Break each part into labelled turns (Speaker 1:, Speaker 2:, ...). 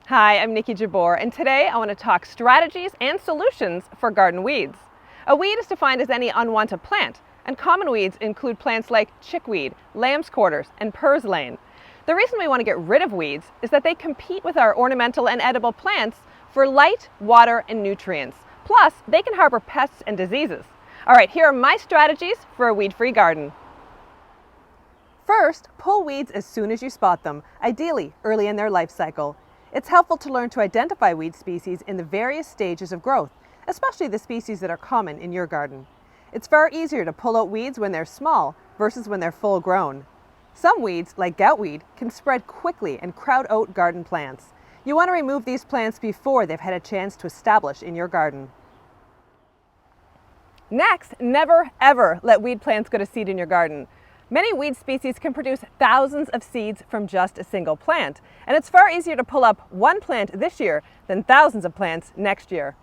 Speaker 1: Hi, I'm Nikki Jabor, and today I want to talk strategies and solutions for garden weeds. A weed is defined as any unwanted plant, and common weeds include plants like chickweed, lamb's quarters, and purslane. The reason we want to get rid of weeds is that they compete with our ornamental and edible plants for light, water, and nutrients. Plus, they can harbor pests and diseases. All right, here are my strategies for a weed-free garden. First, pull weeds as soon as you spot them, ideally early in their life cycle. It's helpful to learn to identify weed species in the various stages of growth, especially the species that are common in your garden. It's far easier to pull out weeds when they're small versus when they're full grown. Some weeds, like goutweed, can spread quickly and crowd out garden plants. You want to remove these plants before they've had a chance to establish in your garden. Next, never ever let weed plants go to seed in your garden. Many weed species can produce thousands of seeds from just a single plant, and it's far easier to pull up one plant this year than thousands of plants next year.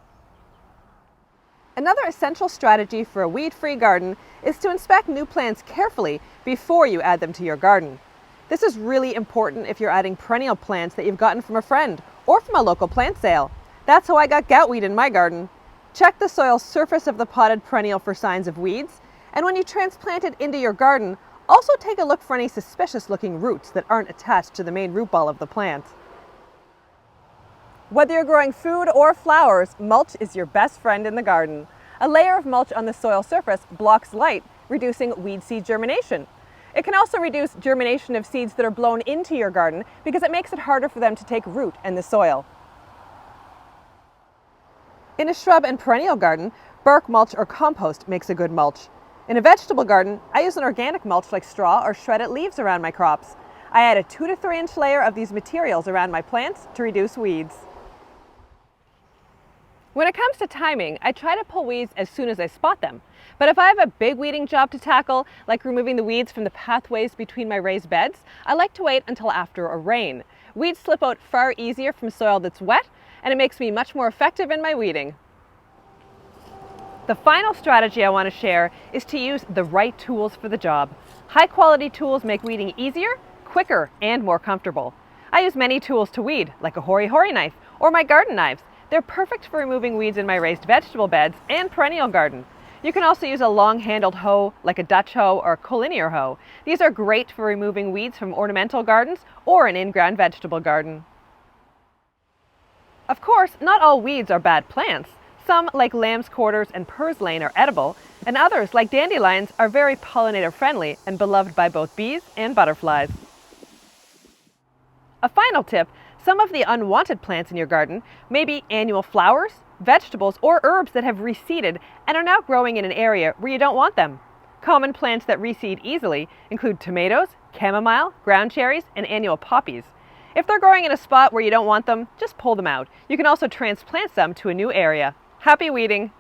Speaker 1: Another essential strategy for a weed-free garden is to inspect new plants carefully before you add them to your garden. This is really important if you're adding perennial plants that you've gotten from a friend or from a local plant sale. That's how I got goutweed in my garden. Check the soil surface of the potted perennial for signs of weeds, and when you transplant it into your garden, also take a look for any suspicious-looking roots that aren't attached to the main root ball of the plant. Whether you're growing food or flowers, mulch is your best friend in the garden. A layer of mulch on the soil surface blocks light, reducing weed seed germination. It can also reduce germination of seeds that are blown into your garden because it makes it harder for them to take root in the soil. In a shrub and perennial garden, bark mulch or compost makes a good mulch. In a vegetable garden, I use an organic mulch like straw or shredded leaves around my crops. I add a 2 to 3 inch layer of these materials around my plants to reduce weeds. When it comes to timing, I try to pull weeds as soon as I spot them. But if I have a big weeding job to tackle, like removing the weeds from the pathways between my raised beds, I like to wait until after a rain. Weeds slip out far easier from soil that's wet, and it makes me much more effective in my weeding. The final strategy I want to share is to use the right tools for the job. High-quality tools make weeding easier, quicker, and more comfortable. I use many tools to weed, like a hori-hori knife or my garden knives. They're perfect for removing weeds in my raised vegetable beds and perennial garden. You can also use a long-handled hoe, like a Dutch hoe or a collinear hoe. These are great for removing weeds from ornamental gardens or an in-ground vegetable garden. Of course, not all weeds are bad plants. Some, like lamb's quarters and purslane, are edible, and others, like dandelions, are very pollinator-friendly and beloved by both bees and butterflies. A final tip, some of the unwanted plants in your garden may be annual flowers, vegetables, or herbs that have reseeded and are now growing in an area where you don't want them. Common plants that reseed easily include tomatoes, chamomile, ground cherries, and annual poppies. If they're growing in a spot where you don't want them, just pull them out. You can also transplant some to a new area. Happy weeding!